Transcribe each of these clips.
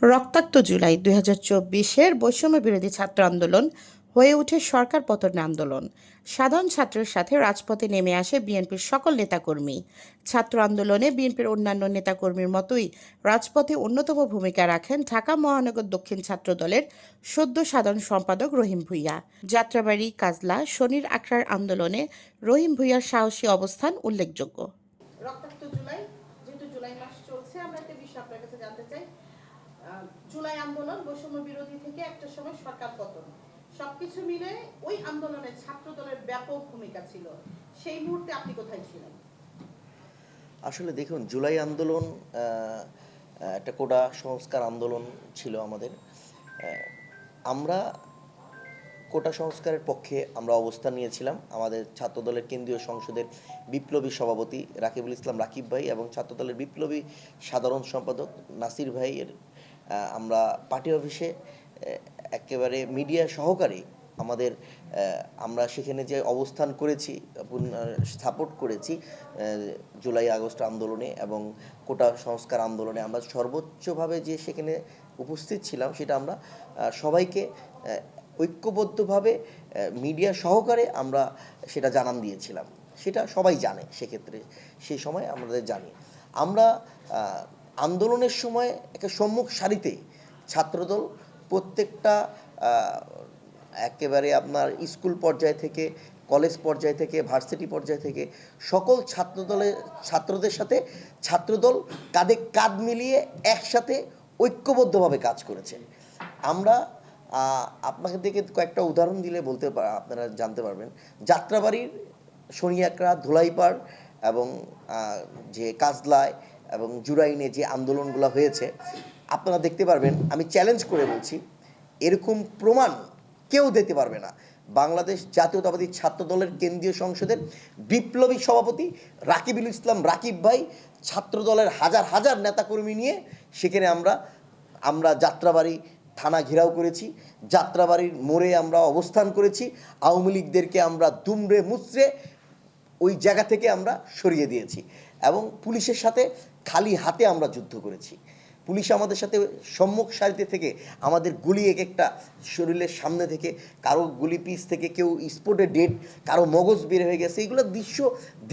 রক্তাক্ত জুলাই ২০২৪-এর বৈষম্য বিরোধী ছাত্র আন্দোলন হয়ে ওঠে সরকার পতনের আন্দোলন। সাধারণ ছাত্রের সাথে রাজপথে নেমে আসে বিএনপির সকল নেতাকর্মী। ছাত্র আন্দোলনে বিএনপির অন্যান্য নেতাকর্মীর মতোই রাজপথে অন্যতম ভূমিকা রাখেন ঢাকা মহানগর দক্ষিণ ছাত্র দলের সদ্য সাধারণ সম্পাদক রহিম ভূঁইয়া। যাত্রাবাড়ি, কাজলা, শনির আখড়ার আন্দোলনে রহিম ভূঁইয়ার সাহসী অবস্থান উল্লেখযোগ্য। রক্তাক্ত জুলাই, যেহেতু জুলাই মাস চলছে, আমরা একটা বিষয় আপনার কাছে জানতে চাই। জুলাই আন্দোলন, বৈষম্য বিরোধী থেকে একটা সময় সরকার পতন, সবকিছু মিলে ওই আন্দোলনে ছাত্র দলের ব্যাপক ভূমিকা ছিল। সেই মুহূর্তে আপনি কোথায় ছিলেন? আসলে দেখুন, জুলাই আন্দোলন একটা কোটা সংস্কার আন্দোলন ছিল আমাদের। আমরা কোটা সংস্কারের পক্ষে আমরা অবস্থান নিয়েছিলাম। আমাদের ছাত্রদলের কেন্দ্রীয় সংসদের বিপ্লবী সভাপতি রাকিবুল ইসলাম রাকিব ভাই এবং ছাত্রদলের বিপ্লবী সাধারণ সম্পাদক নাসির ভাইয়ের আমরা পার্টি অফিসে একেবারে মিডিয়া সহকারে আমাদের আমরা সেখানে যে অবস্থান করেছি, সাপোর্ট করেছি জুলাই আগস্ট আন্দোলনে এবং কোটা সংস্কার আন্দোলনে, আমরা সর্বোচ্চভাবে যে সেখানে উপস্থিত ছিলাম সেটা আমরা সবাইকে ঐক্যবদ্ধভাবে মিডিয়া সহকারে আমরা সেটা জানান দিয়েছিলাম। সেটা সবাই জানে, সেক্ষেত্রে সেই সময় আমাদের জানি। আমরা আন্দোলনের সময় একটা সম্মুখ সারিতে ছাত্রদল প্রত্যেকটা একেবারে আপনার স্কুল পর্যায় থেকে, কলেজ পর্যায় থেকে, ভার্সিটি পর্যায় থেকে সকল ছাত্রদের সাথে ছাত্রদল কাঁধে কাঁধ মিলিয়ে একসাথে ঐক্যবদ্ধভাবে কাজ করেছে। আমরা আপনাকে থেকে কয়েকটা উদাহরণ দিলে আপনারা জানতে পারবেন। যাত্রাবাড়ির, শনিয়াকড়া, ধুলাইপাড় এবং যে কাজলায় এবং জুরাইনে যে আন্দোলনগুলো হয়েছে আপনারা দেখতে পারবেন। আমি চ্যালেঞ্জ করে বলছি, এরকম প্রমাণ কেউ দিতে পারবে না। বাংলাদেশ জাতীয়তাবাদী ছাত্র দলের কেন্দ্রীয় সংসদের বিপ্লবী সভাপতি রাকিবুল ইসলাম রাকিব ভাই ছাত্র দলের হাজার হাজার নেতাকর্মী নিয়ে সেখানে আমরা যাত্রাবাড়ি থানা ঘেরাও করেছি, যাত্রাবাড়ির মোড়ে আমরা অবস্থান করেছি। আওয়ামী লীগদেরকে আমরা দুমড়ে মুচড়ে ওই জায়গা থেকে আমরা সরিয়ে দিয়েছি এবং পুলিশের সাথে খালি হাতে আমরা যুদ্ধ করেছি। পুলিশ আমাদের সাথে সম্মুখ সারিতে থেকে আমাদের গুলি এক একটা শরীরের সামনে থেকে, কারো গুলি পিস থেকে কেউ স্পটে ডেড, কারো মগজ বের হয়ে গেছে। এইগুলো দৃশ্য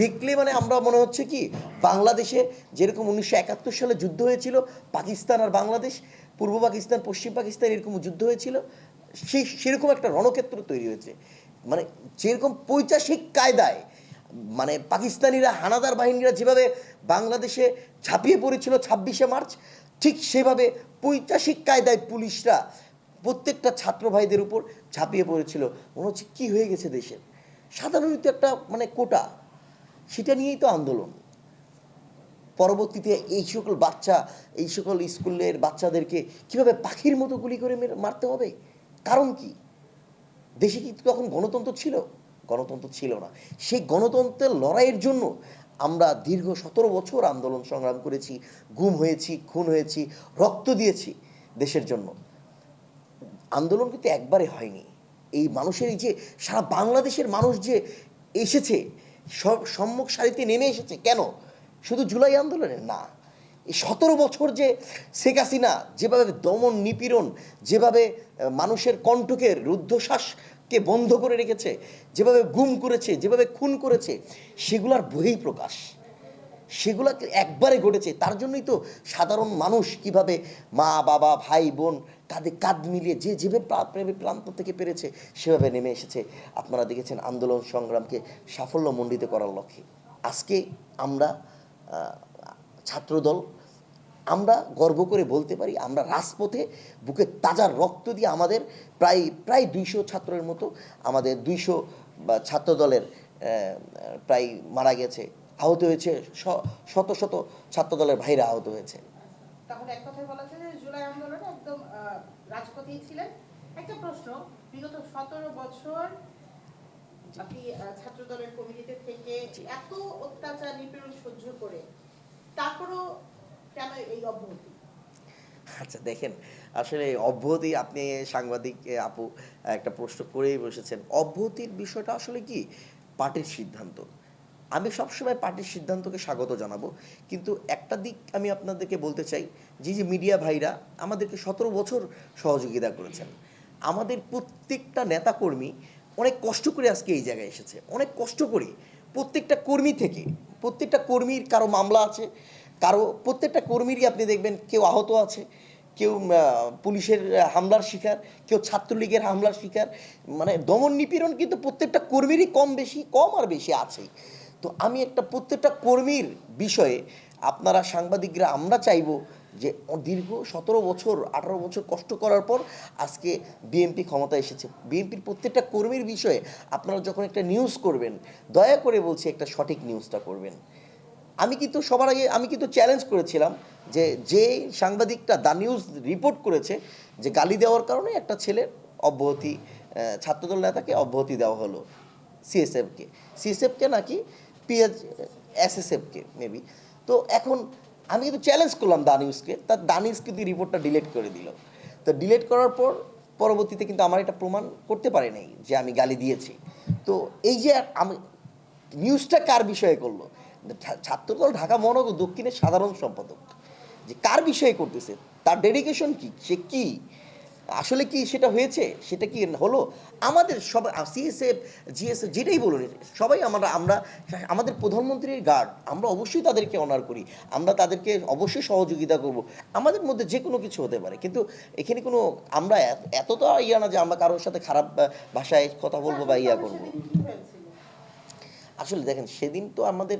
দেখলে মানে আমরা মনে হচ্ছে কি বাংলাদেশে যেরকম 1971 সালে যুদ্ধ হয়েছিল, পাকিস্তান আর বাংলাদেশ, পূর্ব পাকিস্তান পশ্চিম পাকিস্তান এরকম যুদ্ধ হয়েছিল, সেরকম একটা রণক্ষেত্র তৈরি হয়েছে। মানে যেরকম পৈশাচিক কায়দায় মানে পাকিস্তানিরা, হানাদার বাহিনীরা যেভাবে বাংলাদেশে ঝাঁপিয়ে পড়েছিল 26শে মার্চ, ঠিক সেভাবে পৈশাচিক কায়দায় পুলিশরা প্রত্যেকটা ছাত্র ভাইদের উপর ঝাঁপিয়ে পড়েছিল। মনে হচ্ছে কী হয়ে গেছে দেশের। সাধারণত একটা মানে কোটা, সেটা নিয়েই তো আন্দোলন। পরবর্তীতে এই সকল স্কুলের বাচ্চাদেরকে কীভাবে পাখির মতো গুলি করে মারতে হবে, কারণ কি? দেশে কি তখন গণতন্ত্র ছিল? গণতন্ত্র ছিল না। সেই গণতন্ত্রের লড়াইয়ের জন্য আমরা দীর্ঘ 17 বছর আন্দোলন সংগ্রাম করেছি, গুম হয়েছি, খুন হয়েছি, রক্ত দিয়েছি দেশের জন্য। আন্দোলন কিন্তু একবারে হয়নি। এই মানুষের এই যে সারা বাংলাদেশের মানুষ যে এসেছে, সম্মুখ সারিতে নেমে এসেছে, কেন? শুধু জুলাই আন্দোলনে না, এই 17 বছর যে শেখ হাসিনা যেভাবে দমন নিপীড়ন, যেভাবে মানুষের কণ্ঠকে, রুদ্ধশ্বাসকে বন্ধ করে রেখেছে, যেভাবে গুম করেছে, যেভাবে খুন করেছে, সেগুলার বহিঃপ্রকাশ, সেগুলো একবারে ঘটেছে। তার জন্যই তো সাধারণ মানুষ কিভাবে মা বাবা ভাই বোন কাঁধে কাঁধ মিলিয়ে যে যেভাবে প্রান্ত থেকে পেরেছে সেভাবে নেমে এসেছে। আপনারা দেখেছেন আন্দোলন সংগ্রামকে সাফল্যমণ্ডিত করার লক্ষ্যে। আজকে আমরা ছাত্রদল, আমরা গর্ব করে বলতে পারি আমরা রাজপথে বুকে তাজা রক্ত দিয়ে আমাদের প্রায় 200 ছাত্রের মতো, আমাদের 200 ছাত্রদলের প্রায় মারা গেছে, আহত হয়েছে, শত শত ছাত্রদলের ভাইরা আহত হয়েছে। তাহলে এক কথায় বলা যায় যে জুলাই আন্দোলনে একদম রাজপথেই ছিলেন। একটা প্রশ্ন, বিগত 17 বছর আপনি ছাত্রদলের কমিটিতে থেকে এত অত্যাচার নিপীড়ন সহ্য করে তারপরও কেন এই অব্যাহতি? আচ্ছা দেখেন, আসলে অব্যাহতি, আপনি সাংবাদিক আপু একটা প্রশ্ন করেই বসেছেন। অব্যাহতির বিষয়টা আসলে কি পার্টির সিদ্ধান্ত। আমি সবসময় পার্টির সিদ্ধান্তকে স্বাগত জানাবো, কিন্তু একটা দিক আমি আপনাদেরকে বলতে চাই, যে মিডিয়া ভাইরা আমাদেরকে 17 বছর সহযোগিতা করেছেন। আমাদের প্রত্যেকটা নেতাকর্মী অনেক কষ্ট করে আজকে এই জায়গায় এসেছে, অনেক কষ্ট করে। প্রত্যেকটা কর্মী থেকে, প্রত্যেকটা কর্মীর কারো মামলা আছে, কারো প্রত্যেকটা কর্মীরই আপনি দেখবেন কেউ আহত আছে, কেউ পুলিশের হামলার শিকার, কেউ ছাত্রলীগের হামলার শিকার। মানে দমন নিপীড়ন কিন্তু প্রত্যেকটা কর্মীরই কম আর বেশি আছেই। তো আমি একটা প্রত্যেকটা কর্মীর বিষয়ে আপনারা সাংবাদিকরা আমরা চাইব যে দীর্ঘ 17 বছর 18 বছর কষ্ট করার পর আজকে বিএনপি ক্ষমতায় এসেছে। বিএনপির প্রত্যেকটা কর্মীর বিষয়ে আপনারা যখন একটা নিউজ করবেন, দয়া করে বলছি একটা সঠিক নিউজটা করবেন। আমি কিন্তু সবার আগে চ্যালেঞ্জ করেছিলাম যে সাংবাদিকটা দ্য নিউজ রিপোর্ট করেছে যে গালি দেওয়ার কারণে একটা ছেলের অব্যাহতি, ছাত্রদল নেতাকে অব্যাহতি দেওয়া হলো, সিএসএফকে নাকি এসএসএফকে মেবি। তো এখন আমি কিন্তু চ্যালেঞ্জ করলাম দ্য নিউজকে, দ্য নিউজ কিন্তু রিপোর্টটা ডিলিট করে দিল। তো ডিলিট করার পর পরবর্তীতে কিন্তু আমার এটা প্রমাণ করতে পারে নাই যে আমি গালি দিয়েছি। তো এই যে আমি নিউজটা কার বিষয়ে করলো, ছাত্রদল ঢাকা মহানগর দক্ষিণের সাধারণ সম্পাদক, যে কার বিষয়ে করতেছে, তার ডেডিকেশন কি, সে কি আসলে কি সেটা হয়েছে, সেটা কি হলো। আমাদের সবাই সিএসএফ জিএসএফ যেটাই বলুন, সবাই আমরা আমাদের প্রধানমন্ত্রীর গার্ড, আমরা অবশ্যই তাদেরকে অনার করি, আমরা তাদেরকে অবশ্যই সহযোগিতা করব। আমাদের মধ্যে যে কোনো কিছু হতে পারে, কিন্তু এখানে কোনো আমরা এতটা ইয়া না যে আমরা কারোর সাথে খারাপ ভাষায় কথা বলবো বা ইয়া করবো। আসলে দেখেন, সেদিন তো আমাদের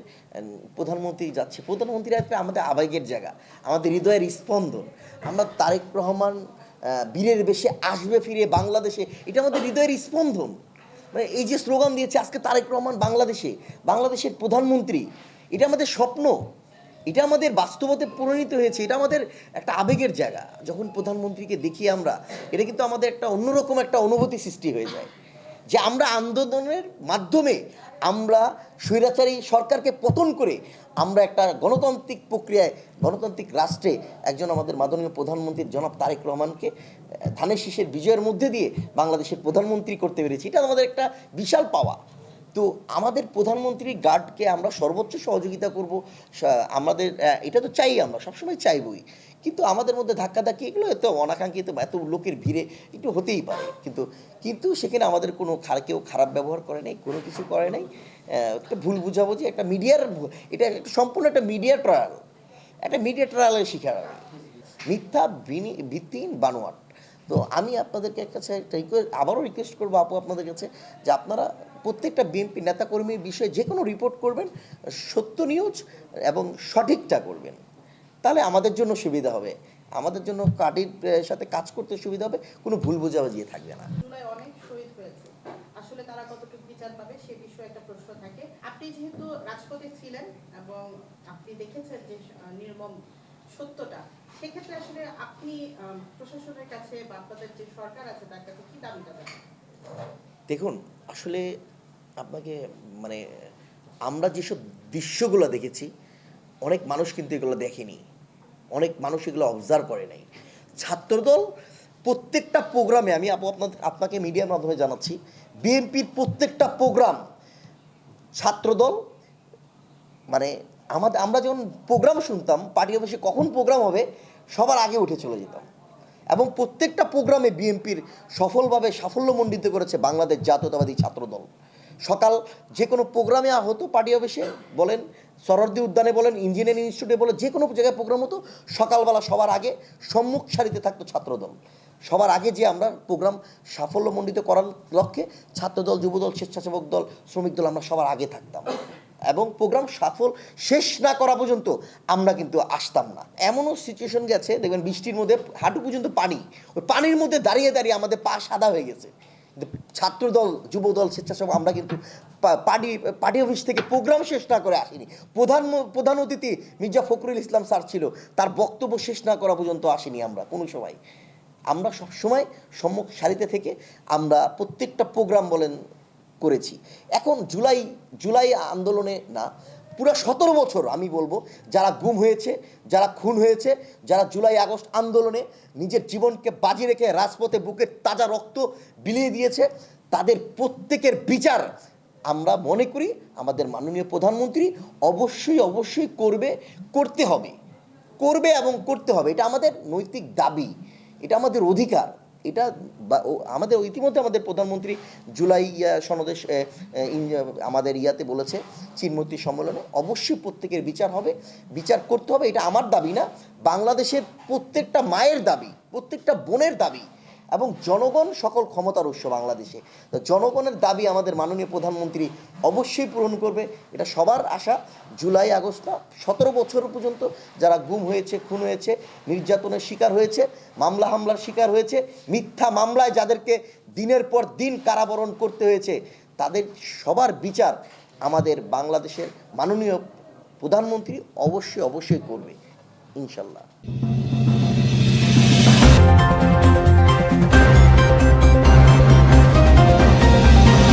প্রধানমন্ত্রী যাচ্ছে, প্রধানমন্ত্রী আসলে আমাদের আবেগের জায়গা, আমাদের হৃদয়ের স্পন্দন। আমরা তারেক রহমান বীরের বেশে আসবে ফিরে বাংলাদেশে, এটা আমাদের হৃদয়ের স্পন্দন। মানে এই যে স্লোগান দিয়েছে আজকে তারেক রহমান বাংলাদেশের প্রধানমন্ত্রী, এটা আমাদের স্বপ্ন, এটা আমাদের বাস্তবতে পরিণত হয়েছে, এটা আমাদের একটা আবেগের জায়গা। যখন প্রধানমন্ত্রীকে দেখি আমরা, এটা কিন্তু আমাদের একটা অন্যরকম একটা অনুভূতি সৃষ্টি হয়ে যায়, যে আমরা আন্দোলনের মাধ্যমে আমরা স্বৈরাচারী সরকারকে পতন করে আমরা একটা গণতান্ত্রিক প্রক্রিয়ায়, গণতান্ত্রিক রাষ্ট্রে একজন আমাদের মাননীয় প্রধানমন্ত্রী জনাব তারেক রহমানকে ধানের শীষের বিজয়ের মধ্যে দিয়ে বাংলাদেশের প্রধানমন্ত্রী করতে পেরেছি। এটা আমাদের একটা বিশাল পাওয়া। তো আমাদের প্রধানমন্ত্রীর গার্ডকে আমরা সর্বোচ্চ সহযোগিতা করব, আমাদের এটা তো চাই, আমরা সবসময় চাইবই। কিন্তু আমাদের মধ্যে ধাক্কাধাক্কি এগুলো এত অনাকাঙ্ক্ষিত, এত লোকের ভিড়ে একটু হতেই পারে, কিন্তু সেখানে আমাদের কোনো কেউ খারাপ ব্যবহার করে নাই, কোনো কিছু করে নাই। একটা ভুল বুঝাবুঝি, একটা মিডিয়ার, এটা একটা সম্পূর্ণ একটা মিডিয়া ট্রায়ালের শিকার আমি, মিথ্যা ভিত্তিহীন বানোয়াট। তো আমি আপনাদেরকে কাছে একটা আবারও রিকোয়েস্ট করবো আপু আপনাদের কাছে, যে আপনারা প্রত্যেকটা বিএনপি নেতাকর্মীর বিষয়ে যে কোনো রিপোর্ট করবেন, সত্য নিউজ এবং সঠিকটা করবেন, তাহলে আমাদের জন্য সুবিধা হবে, আমাদের জন্য পার্টির সাথে কাজ করতে সুবিধা হবে, কোনো ভুল বোঝাবুঝি থাকবে না। জুলাই অনেক শহীদ হয়েছে, আসলে তারা কতটুকু বিচার পাবে সে বিষয়ে একটা প্রশ্ন থাকে। আপনি যেহেতু রাজপথে ছিলেন এবং আপনি দেখেছেন যে নির্মম সত্যটা, সেক্ষেত্রে আসলে আপনি প্রশাসনের কাছে বা আপনাদের যে সরকার আছে তার কাছে কি দাবিটা জানান? দেখুন, আসলে আপনাকে মানে আমরা যেসব দৃশ্যগুলো দেখেছি, অনেক মানুষ কিন্তু এগুলো দেখেনি, অনেক মানুষ এগুলো অবজার্ভ করে নাই। ছাত্রদল প্রত্যেকটা প্রোগ্রামে, আমি আপনাকে মিডিয়ার মাধ্যমে জানাচ্ছি, বিএনপির প্রত্যেকটা প্রোগ্রাম ছাত্রদল, মানে আমরা যখন প্রোগ্রাম শুনতাম পার্টি অফিসে কখন প্রোগ্রাম হবে, সবার আগে উঠে চলে যেতাম। এবং প্রত্যেকটা প্রোগ্রামে বিএনপির সফলভাবে সাফল্যমণ্ডিত করেছে বাংলাদেশ জাতীয়তাবাদী ছাত্রদল। সকাল যে কোনো প্রোগ্রামে হতো, পার্টি অফিসে বলেন, সরোয়ার্দী উদ্যানে বলেন, ইঞ্জিনিয়ারিং ইনস্টিটিউটে বলেন, যে কোনো জায়গায় প্রোগ্রাম হতো, সকালবেলা সবার আগে সম্মুখ সারিতে থাকতো ছাত্রদল। সবার আগে যে আমরা প্রোগ্রাম সাফল্যমণ্ডিত করার লক্ষ্যে ছাত্রদল, যুবদল, স্বেচ্ছাসেবক দল, শ্রমিক দল, আমরা সবার আগে থাকতাম এবং প্রোগ্রাম সফল শেষ না করা পর্যন্ত আমরা কিন্তু আসতাম না। এমনও সিচুয়েশন গেছে, দেখবেন বৃষ্টির মধ্যে হাঁটু পর্যন্ত পানি, ওই পানির মধ্যে দাঁড়িয়ে দাঁড়িয়ে আমাদের পা সাদা হয়ে গেছে। ছাত্রদল, যুবদল, স্বেচ্ছাসেবক আমরা কিন্তু পার্টি অফিস থেকে প্রোগ্রাম শেষ না করে আসিনি। প্রধান অতিথি মির্জা ফখরুল ইসলাম স্যার ছিল, তার বক্তব্য শেষ না করা পর্যন্ত আসিনি আমরা কোনো সময়। আমরা সবসময় সম্মুখ সারিতে থেকে আমরা প্রত্যেকটা প্রোগ্রাম বলেন করেছি। এখন জুলাই আন্দোলনে না, পুরো 17 বছর আমি বলবো, যারা গুম হয়েছে, যারা খুন হয়েছে, যারা জুলাই আগস্ট আন্দোলনে নিজের জীবনকে বাজি রেখে রাজপথে বুকের তাজা রক্ত বিলিয়ে দিয়েছে, তাদের প্রত্যেকের বিচার আমরা মনে করি আমাদের মাননীয় প্রধানমন্ত্রী অবশ্যই করতে হবে এবং করতে হবে। এটা আমাদের নৈতিক দাবি, এটা আমাদের অধিকার। এটা আমাদের ইতিমধ্যে আমাদের প্রধানমন্ত্রী জুলাই সনদে আমাদের ইয়াতে বলেছে, চিনমৈত্রী সম্মেলনে, অবশ্যই প্রত্যেকের বিচার হবে, বিচার করতে হবে। এটা আমার দাবি না, বাংলাদেশের প্রত্যেকটা মায়ের দাবি, প্রত্যেকটা বোনের দাবি, এবং জনগণ সকল ক্ষমতার উৎস বাংলাদেশে। তো জনগণের দাবি আমাদের মাননীয় প্রধানমন্ত্রী অবশ্যই পূরণ করবে, এটা সবার আশা। জুলাই আগস্ট না, 17 বছর পর্যন্ত যারা গুম হয়েছে, খুন হয়েছে, নির্যাতনের শিকার হয়েছে, হামলার শিকার হয়েছে, মিথ্যা মামলায় যাদেরকে দিনের পর দিন কারাবরণ করতে হয়েছে, তাদের সবার বিচার আমাদের বাংলাদেশের মাননীয় প্রধানমন্ত্রী অবশ্যই করবে ইনশাল্লাহ।